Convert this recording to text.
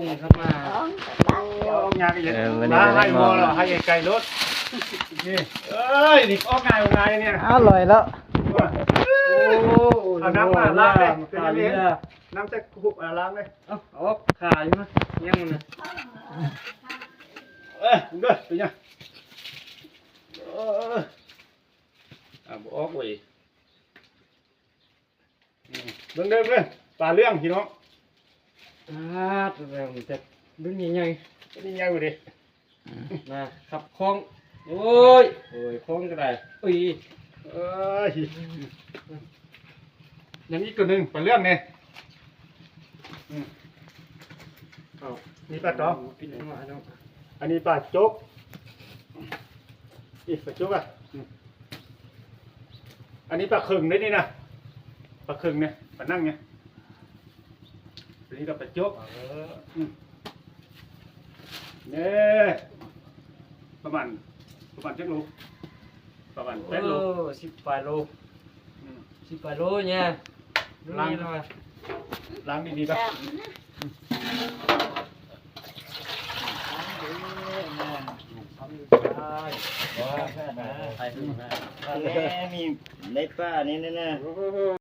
งครับมา ออกงานกันเลย วันนี้ มา จะได้ ให้ ม ม อ อง เหรอให้ไกลรถนี่เอ้ยนี่ออกงานเนี่ย อร่อยแล้ว เอาน้ำมาล้างเลยเป็นยังไงน้ำจะคุบล้างเลย เอาออกขาอยู่มั้ยยังมันนะ เด้อเป็นยังออกเว้ยเบิ่งเด้อเบิ่งปลาเรื่องพี่น้อง ตัวแรงจะดึงใหญ่ นี่ยังอยู่ดิ ๆนะครับคล้องโอ้ยคล้องก็ได้อุ้ย เอ้ยยังอีกตัวหนึ่งปลาเรื่องเนี่ยนี่ปลาตอง ปิดหัวเนาะ อันนี้ปลาโจ๊กอีปลาโจ๊กอันนี้ปลาเข่งได้นี่นะปลาเข่งเนี่ยปลานั่งเนี่ยอันนี้ก็ปลาโจ๊กเนี่ยประมาณเจ็ดโลประมาณ8 โล 10 โล10 โลเนี่ยล้างหน่อย ล้างดีๆป่ะ มีเล็ดป้านี่แน่